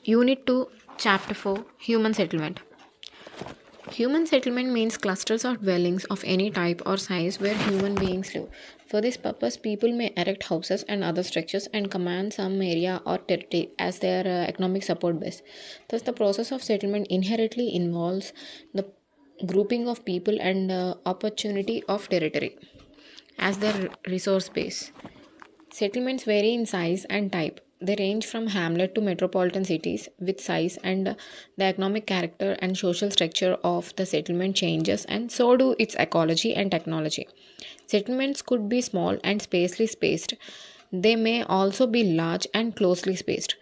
Unit 2, Chapter 4, Human Settlement. Human settlement means clusters of dwellings of any type or size where human beings live. For this purpose, people may erect houses and other structures and command some area or territory as their economic support base. Thus, the process of settlement inherently involves the grouping of people and opportunity of territory as their resource base. Settlements vary in size and type. They range from hamlet to metropolitan cities with size, and the economic character and social structure of the settlement changes, and so do its ecology and technology. Settlements could be small and spacely spaced. They may also be large and closely spaced.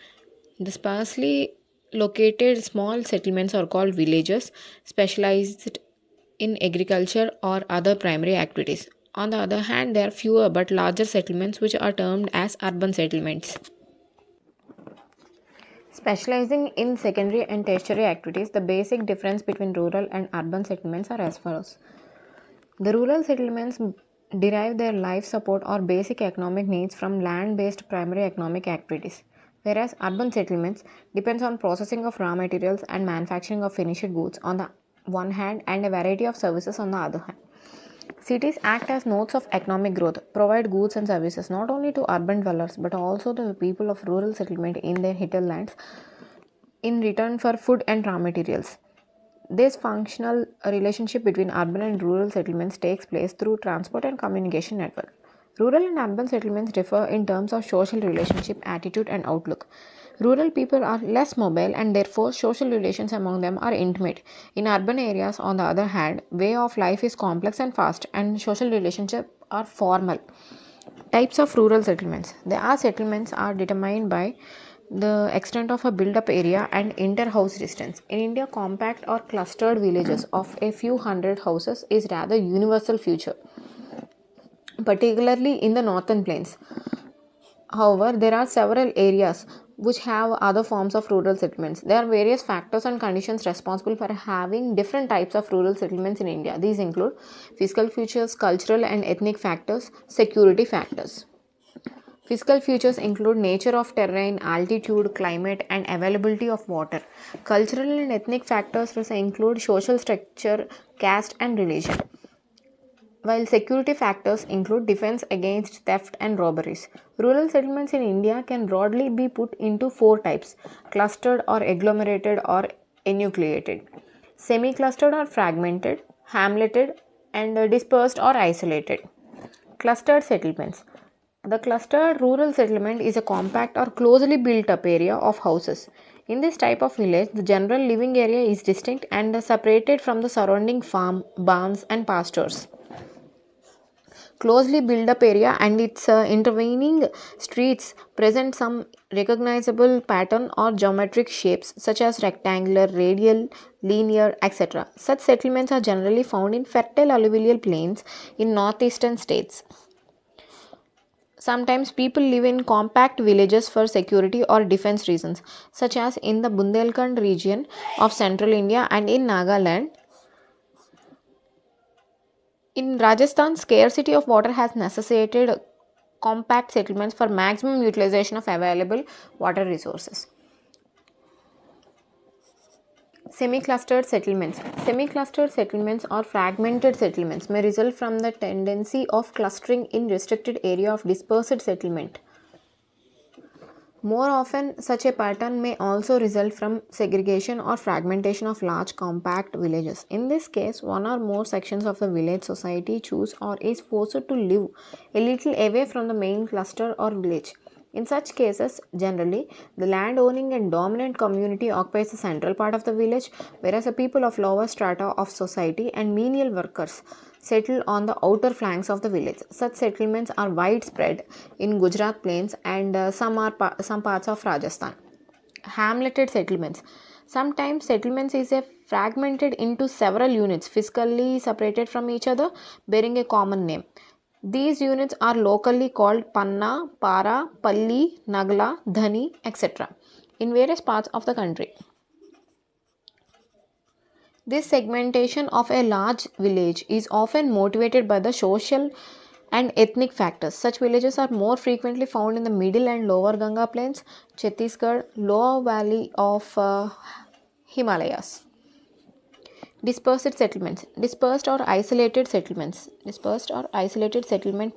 The sparsely located small settlements are called villages, specialized in agriculture or other primary activities. On the other hand, there are fewer but larger settlements which are termed as urban settlements. Specializing in secondary and tertiary activities, the basic difference between rural and urban settlements are as follows. The rural settlements derive their life support or basic economic needs from land-based primary economic activities, whereas urban settlements depends on processing of raw materials and manufacturing of finished goods on the one hand and a variety of services on the other hand. Cities act as nodes of economic growth, provide goods and services not only to urban dwellers but also to the people of rural settlement in their hinterlands in return for food and raw materials. This functional relationship between urban and rural settlements takes place through transport and communication network. Rural and urban settlements differ in terms of social relationship, attitude, and outlook. Rural people are less mobile and therefore social relations among them are intimate. In urban areas, on the other hand, way of life is complex and fast and social relationships are formal. Types of rural settlements. Settlements are determined by the extent of a build-up area and inter-house distance. In India, compact or clustered villages of a few hundred houses is rather universal feature, particularly in the northern plains. However, there are several areas which have other forms of rural settlements. There are various factors and conditions responsible for having different types of rural settlements in India. These include physical features, cultural and ethnic factors, security factors. Physical features include nature of terrain, altitude, climate, and availability of water. Cultural and ethnic factors include social structure, caste, and religion. While security factors include defense against theft and robberies. Rural settlements in India can broadly be put into four types: clustered or agglomerated or enucleated, semi-clustered or fragmented, hamleted, and dispersed or isolated. Clustered settlements. The clustered rural settlement is a compact or closely built up area of houses. In this type of village, the general living area is distinct and separated from the surrounding farm, barns, and pastures. Closely built up area and its intervening streets present some recognizable pattern or geometric shapes such as rectangular, radial, linear, etc. Such settlements are generally found in fertile alluvial plains in northeastern states. Sometimes people live in compact villages for security or defense reasons, such as in the Bundelkhand region of central India and in Nagaland. In Rajasthan, scarcity of water has necessitated compact settlements for maximum utilization of available water resources. Semi-clustered settlements. Semi-clustered settlements or fragmented settlements may result from the tendency of clustering in restricted area of dispersed settlement. More often, such a pattern may also result from segregation or fragmentation of large compact villages. In this case, one or more sections of the village society choose or is forced to live a little away from the main cluster or village. In such cases, generally, the land owning and dominant community occupies the central part of the village, whereas the people of lower strata of society and menial workers settle on the outer flanks of the village. Such settlements are widespread in Gujarat plains and some parts of Rajasthan. Hamleted settlements. Sometimes settlements is fragmented into several units physically separated from each other bearing a common name. These units are locally called Panna, Para, Palli, Nagla, Dhani, etc. in various parts of the country. This segmentation of a large village is often motivated by the social and ethnic factors. Such villages are more frequently found in the middle and lower Ganga plains, Chhattisgarh, lower valley of Himalayas. Dispersed settlements. Dispersed or isolated settlement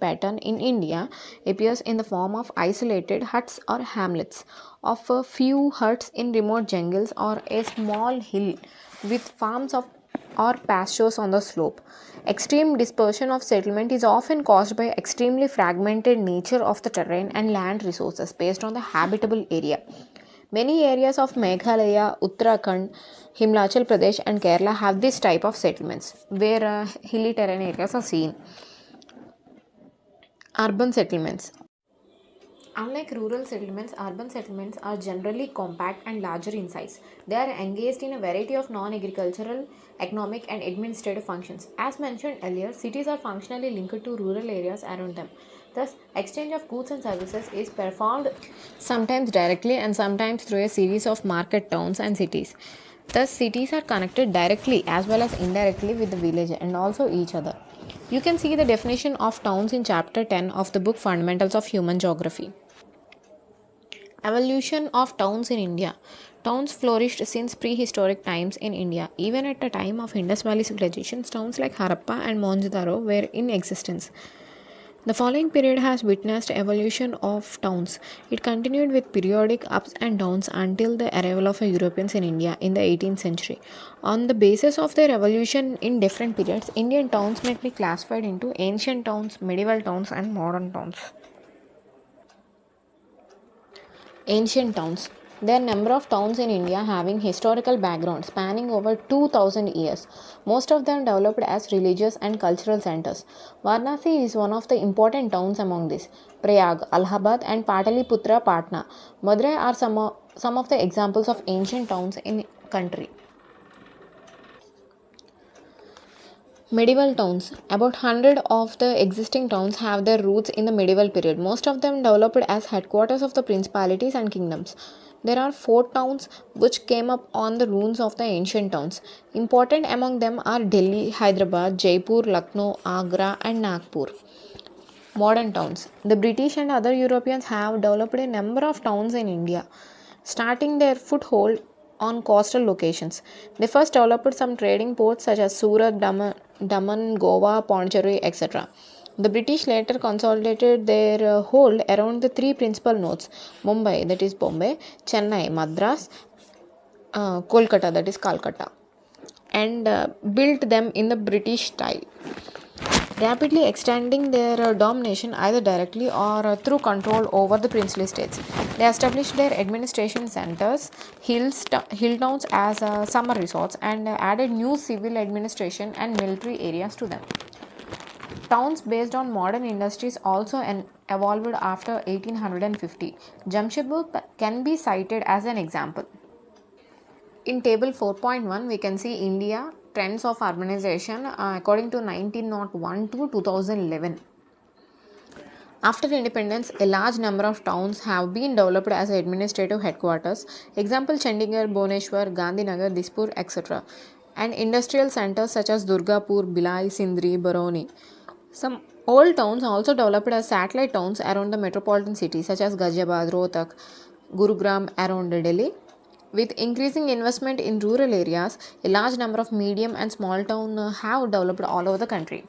pattern in India appears in the form of isolated huts or hamlets, of a few huts in remote jungles or a small hill with farms of or pastures on the slope. Extreme dispersion of settlement is often caused by extremely fragmented nature of the terrain and land resources based on the habitable area. Many areas of Meghalaya, Uttarakhand, Himachal Pradesh, and Kerala have this type of settlements where hilly terrain areas are seen. Urban settlements. Unlike rural settlements, urban settlements are generally compact and larger in size. They are engaged in a variety of non agricultural, economic, and administrative functions. As mentioned earlier, cities are functionally linked to rural areas around them. Thus, exchange of goods and services is performed sometimes directly and sometimes through a series of market towns and cities. Thus, cities are connected directly as well as indirectly with the village and also each other. You can see the definition of towns in chapter 10 of the book Fundamentals of Human Geography. Evolution of towns in India. Towns flourished since prehistoric times in India. Even at the time of Indus Valley civilization, towns like Harappa and Mohenjo-daro were in existence. The following period has witnessed evolution of towns. It continued with periodic ups and downs until the arrival of Europeans in India in the 18th century. On the basis of their evolution in different periods, Indian towns may be classified into ancient towns, medieval towns, and modern towns. Ancient towns. There are number of towns in India having historical background spanning over 2000 years. Most of them developed as religious and cultural centers. Varanasi is one of the important towns among these. Prayag, Allahabad and Pataliputra, Patna. Madurai are some of the examples of ancient towns in country. Medieval towns. About 100 of the existing towns have their roots in the medieval period. Most of them developed as headquarters of the principalities and kingdoms. There are 4 towns which came up on the ruins of the ancient towns. Important among them are Delhi, Hyderabad, Jaipur, Lucknow, Agra, and Nagpur. Modern towns. The British and other Europeans have developed a number of towns in India, starting their foothold on coastal locations. They first developed some trading ports such as Surat, Daman, Goa, Pondicherry, etc. The British later consolidated their hold around the 3 principal nodes: Mumbai, that is Bombay, Chennai, Madras, Kolkata, that is Calcutta, and built them in the British style, rapidly extending their domination either directly or through control over the princely states. They established their administration centers, hill towns as summer resorts, and added new civil administration and military areas to them. Towns based on modern industries also evolved after 1850. Jamshedpur can be cited as an example. In table 4.1, we can see India trends of urbanization according to 1901 to 2011. After independence, a large number of towns have been developed as administrative headquarters. Example: Chandigarh, Bhubaneswar, Gandhinagar, Dispur, etc. And industrial centers such as Durgapur, Bhilai, Sindri, Baroni. Some old towns also developed as satellite towns around the metropolitan cities such as Ghaziabad, Rohtak, Gurugram around Delhi. With increasing investment in rural areas, a large number of medium and small towns have developed all over the country.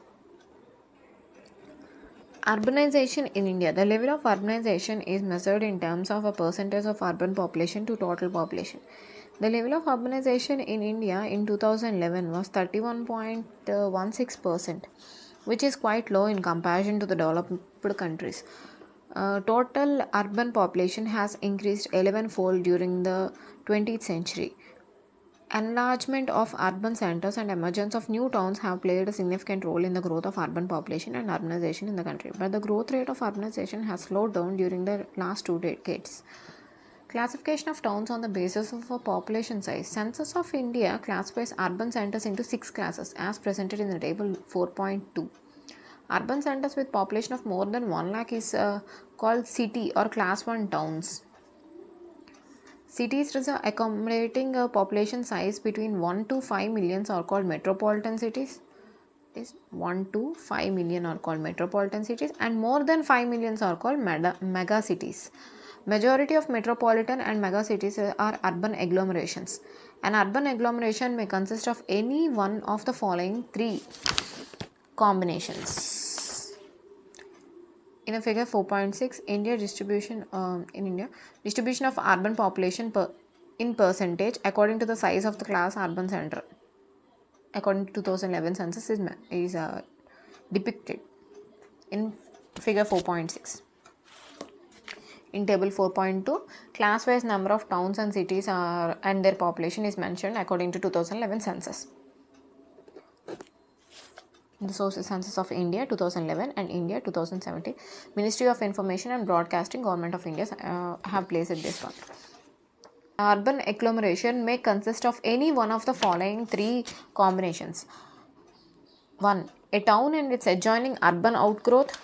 Urbanization in India. The level of urbanization is measured in terms of a percentage of urban population to total population. The level of urbanization in India in 2011 was 31.16%, which is quite low in comparison to the developed countries. Total urban population has increased 11-fold during the 20th century. Enlargement of urban centers and emergence of new towns have played a significant role in the growth of urban population and urbanization in the country. But the growth rate of urbanization has slowed down during the last 2 decades. Classification of towns on the basis of a population size. Census of India classifies urban centers into 6 classes as presented in the table 4.2. Urban centers with population of more than 1 lakh is called city or class 1 towns. Cities accommodating a population size between 1 to 5 millions are called metropolitan cities. is 1 to 5 million are called metropolitan cities, and more than 5 millions are called mega cities. Majority of metropolitan and mega cities are urban agglomerations. An urban agglomeration may consist of any one of the following three combinations. In a figure 4.6, distribution of urban population in percentage according to the size of the class urban center, according to 2011 census, is depicted in figure 4.6. In table 4.2, class-wise number of towns and cities and their population is mentioned according to 2011 census. The source is Census of India 2011 and India 2017. Ministry of Information and Broadcasting, Government of India have placed this one. Urban agglomeration may consist of any one of the following three combinations. 1. A town and its adjoining urban outgrowth.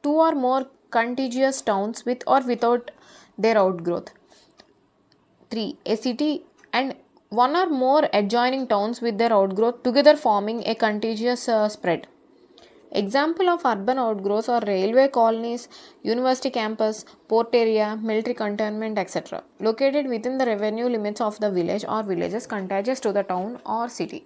2 or more contiguous towns with or without their outgrowth. 3. A city and one or more adjoining towns with their outgrowth together forming a contiguous spread. Example of urban outgrowths are railway colonies, university campus, port area, military cantonment, etc. located within the revenue limits of the village or villages contiguous to the town or city.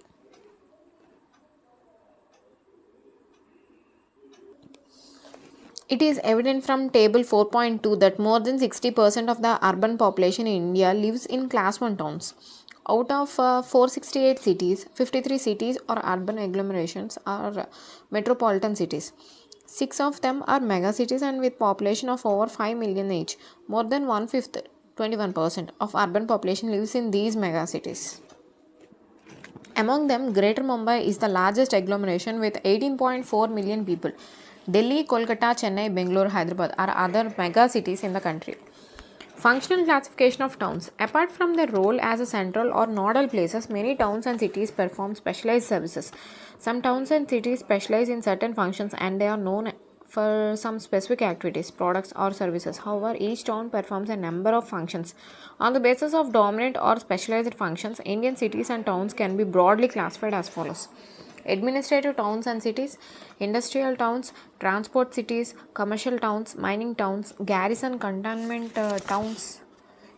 It is evident from table 4.2 that more than 60% of the urban population in India lives in class 1 towns. Out of 468 cities, 53 cities or urban agglomerations are metropolitan cities. 6 of them are mega cities and with population of over 5 million each. More than 1/5, 21% of urban population lives in these mega cities. Among them, Greater Mumbai is the largest agglomeration with 18.4 million people. Delhi, Kolkata, Chennai, Bangalore, Hyderabad are other mega cities in the country. Functional classification of towns. Apart from their role as a central or nodal places, many towns and cities perform specialized services. Some towns and cities specialize in certain functions and they are known for some specific activities, products or services. However, each town performs a number of functions. On the basis of dominant or specialized functions, Indian cities and towns can be broadly classified as follows. Administrative towns and cities, industrial towns, transport cities, commercial towns, mining towns, garrison cantonment towns,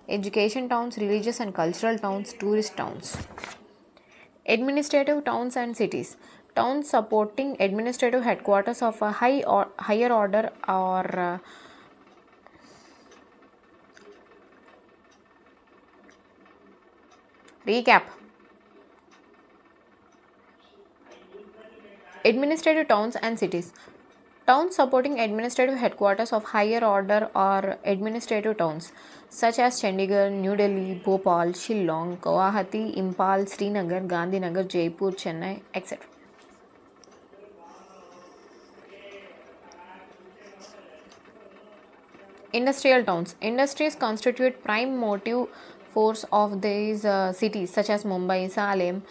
education towns, religious and cultural towns, tourist towns. Administrative towns and cities, towns supporting administrative headquarters of a higher order or recap. Administrative towns and cities, towns supporting administrative headquarters of higher order or administrative towns such as Chandigarh, New Delhi, Bhopal, Shillong, Guwahati, Impal, Srinagar, Gandhinagar, Jaipur, Chennai, etc. Industrial towns. Industries constitute prime motive force of these cities such as Mumbai, Salem,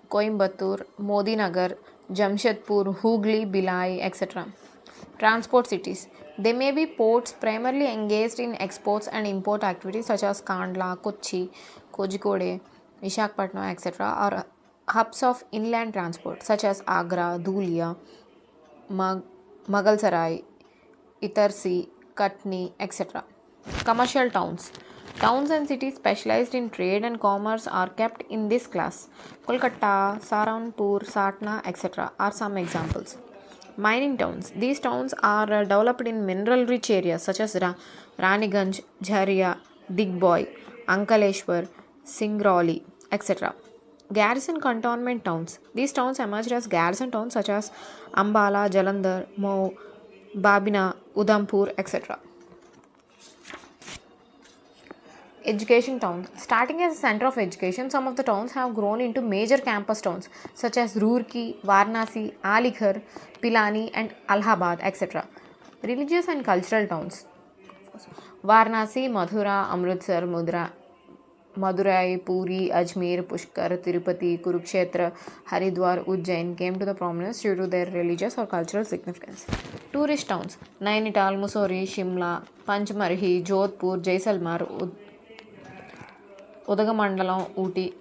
Coimbatore, Modinagar, Jamshedpur, Hooghly, Bhilai, etc. Transport cities. They may be ports primarily engaged in exports and import activities such as Kandla, Kochi, Kozhikode, Visakhapatnam, etc. or hubs of inland transport such as Agra, Dhulia, Mughal Itarsi, Katni, etc. Commercial towns. Towns and cities specialized in trade and commerce are kept in this class. Kolkata, Saranpur, Satna, etc. are some examples. Mining towns. These towns are developed in mineral-rich areas such as Raniganj, Jharia, Digboy, Ankaleshwar, Singrauli, etc. Garrison cantonment towns. These towns emerged as garrison towns such as Ambala, Jalandhar, Mhow, Babina, Udhampur, etc. Education towns. Starting as a center of education, some of the towns have grown into major campus towns such as Roorkee, Varanasi, Aligarh, Pilani and Allahabad, etc. Religious and cultural towns. Varanasi, Mathura, Amritsar, Madurai, Puri, Ajmer, Pushkar, Tirupati, Kurukshetra, Haridwar, Ujjain came to the prominence due to their religious or cultural significance. Tourist towns. Nainital, Mussoorie, Shimla, Panchmarhi, Jodhpur, Jaisalmer, Udagamandalam, Ooty,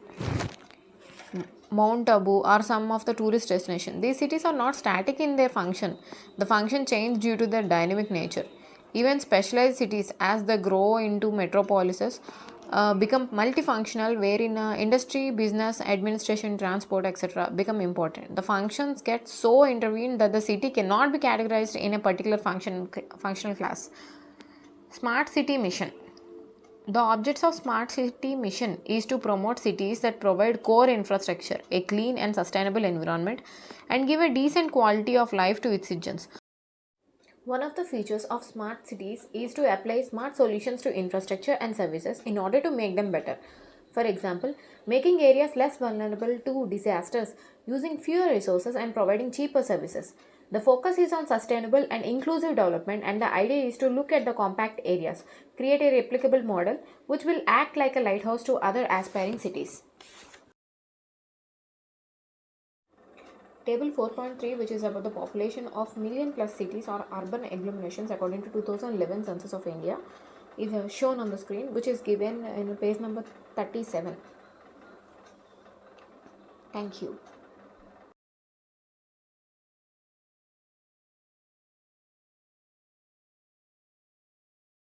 Mount Abu are some of the tourist destinations. These cities are not static in their function. The function changes due to their dynamic nature. Even specialized cities, as they grow into metropolises, become multifunctional, wherein industry, business, administration, transport, etc. become important. The functions get so intervened that the city cannot be categorized in a particular functional class. Smart City Mission. The objects of Smart City Mission is to promote cities that provide core infrastructure, a clean and sustainable environment, and give a decent quality of life to its citizens. One of the features of smart cities is to apply smart solutions to infrastructure and services in order to make them better. For example, making areas less vulnerable to disasters, using fewer resources, and providing cheaper services. The focus is on sustainable and inclusive development, and the idea is to look at the compact areas, create a replicable model which will act like a lighthouse to other aspiring cities. Table 4.3, which is about the population of million plus cities or urban agglomerations according to 2011 census of India, is shown on the screen, which is given in page number 37. Thank you.